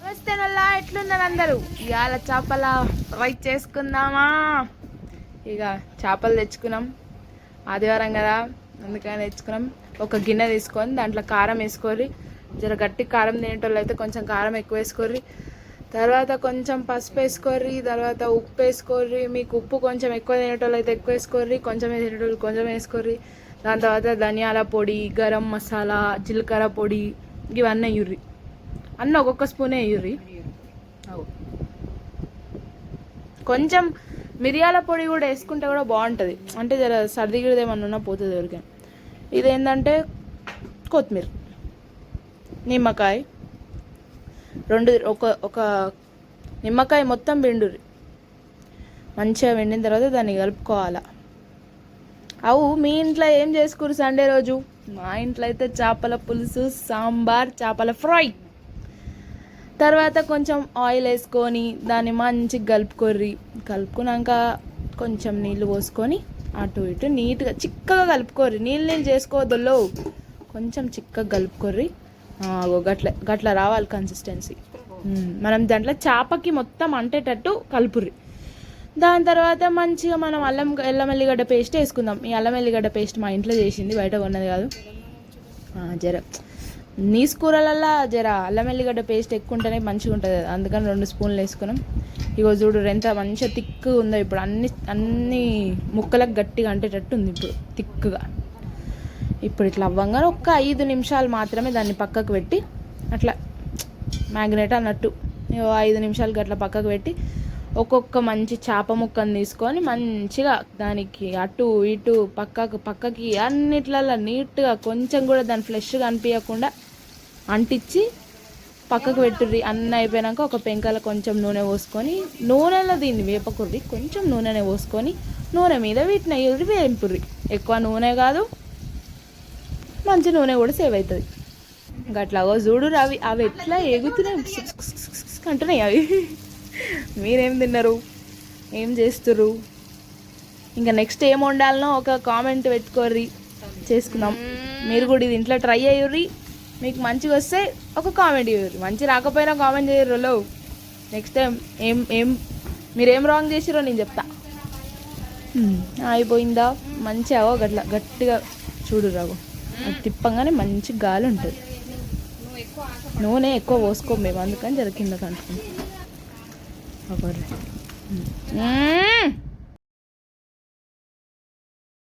నమస్తే నల్లా, ఎట్లున్నారు అందరూ? ఇవాళ చేపల ఫ్రై చేసుకుందామా? ఇక చేపలు తెచ్చుకున్నాం, ఆదివారం కదా అందుకని తెచ్చుకున్నాం. ఒక గిన్నె తీసుకొని దాంట్లో కారం వేసుకోరి, జర గట్టి కారం తినేటోళ్ళు అయితే కొంచెం కారం ఎక్కువ వేసుకోర్రి, తర్వాత కొంచెం పసుపు వేసుకోర్రి, తర్వాత ఉప్పు వేసుకోర్రి. మీకు ఉప్పు కొంచెం ఎక్కువ తినేటోళ్ళు అయితే ఎక్కువ వేసుకోర్రి, కొంచెం తినేటోళ్ళు కొంచెం వేసుకోర్రి. దాని తర్వాత ధనియాల పొడి, గరం మసాలా, జీలకర్ర పొడి ఇవన్నీ వేయుర్రి. అన్న ఒక్కొక్క స్పూనే వేయుర్రి. కొంచెం మిరియాల పొడి కూడా వేసుకుంటే కూడా బాగుంటుంది, అంటే జర సర్ది గిడిది ఏమన్నా ఉన్నా పోతుంది ఎవరికి. ఇదేంటంటే కొత్తిమీర, నిమ్మకాయ రెండు, ఒక నిమ్మకాయ మొత్తం పిండుర్రి. మంచిగా పిండిన తర్వాత దాన్ని కలుపుకోవాలా. మీ ఇంట్లో ఏం చేసుకురు సండే రోజు? మా ఇంట్లో అయితే చేపల పులుసు, సాంబార్, చేపల ఫ్రై. తర్వాత కొంచెం ఆయిల్ వేసుకొని దాన్ని మంచిగా కలుపుకొర్రి. కలుపుకున్నాక కొంచెం నీళ్ళు పోసుకొని అటు ఇటు నీట్గా చిక్కగా కలుపుకోర్రి. నీళ్ళు చేసుకోవద్దులో, కొంచెం చిక్కగా కలుపుకోర్రి. గట్ల రావాలి కన్సిస్టెన్సీ. మనం దాంట్లో చేపకి మొత్తం అంటేటట్టు కలుపుర్రి. దాని తర్వాత మంచిగా మనం అల్లం ఎల్లిగడ్డ పేస్ట్ వేసుకుందాం. ఈ అల్లం ఎల్లిగడ్డ పేస్ట్ మా ఇంట్లో చేసింది, బయట కొన్నది కాదు. జర నీసు కూరలల్లో జర అల్లం ఎల్లిగడ్డ పేస్ట్ ఎక్కువ ఉంటేనే మంచిగా ఉంటుంది కదా, అందుకని 2 స్పూన్లు వేసుకున్నాం. ఇగో చూడు ఎంత మంచిగా థిక్గా ఉందో. ఇప్పుడు అన్ని ముక్కలకు గట్టిగా అంటేటట్టు ఉంది ఇప్పుడు థిక్గా. ఇప్పుడు ఇట్లా అవ్వంగానే ఒక 5 నిమిషాలు మాత్రమే దాన్ని పక్కకు పెట్టి, అట్లా మ్యాగ్నేట్ అన్నట్టు 5 నిమిషాలకి అట్లా పక్కకు పెట్టి, ఒక్కొక్క మంచి చేప ముక్కను తీసుకొని మంచిగా దానికి అటు ఇటు పక్కకి అన్నిట్లలో నీట్గా కొంచెం కూడా దాని ఫ్లెష్గా అనిపించకుండా అంటించి పక్కకు పెట్టుర్రి. అన్నీ అయిపోయాక ఒక పెంకలో కొంచెం నూనె పోసుకొని, నూనెలో దీన్ని వేపకుర్రి, కొంచెం నూనెనే పోసుకొని నూనె మీద వీటిని వేంపుర్రి. ఎక్కువ నూనె కాదు, మంచి నూనె కూడా సేవ్ అవుతుంది. గట్లాగో చూడు అవి ఎట్లా ఎగుతున్నాయి అంటున్నాయి అవి. మీరేం తిన్నారు, ఏం చేస్తుర్రు? ఇంకా నెక్స్ట్ ఏం వండాలనో ఒక కామెంట్ పెట్టుకోర్రి, చేసుకుందాం. మీరు కూడా ఇది ఇంట్లో ట్రై అయ్యుర్రి. మీకు మంచిగా వస్తే ఒక కామెంట్ చేయరు, మంచి రాకపోయినా కామెంట్ చేయరు. నెక్స్ట్ టైం మీరేం రాంగ్ చేసిరో నేను చెప్తా. అయిపోయిందా? మంచిగా గట్టిగా చూడు రాగు, అది తిప్పంగానే మంచి గాలి ఉంటుంది. నూనె ఎక్కువ పోసుకోం మేము, అందుకని జర కింద కంటుకుంటాం.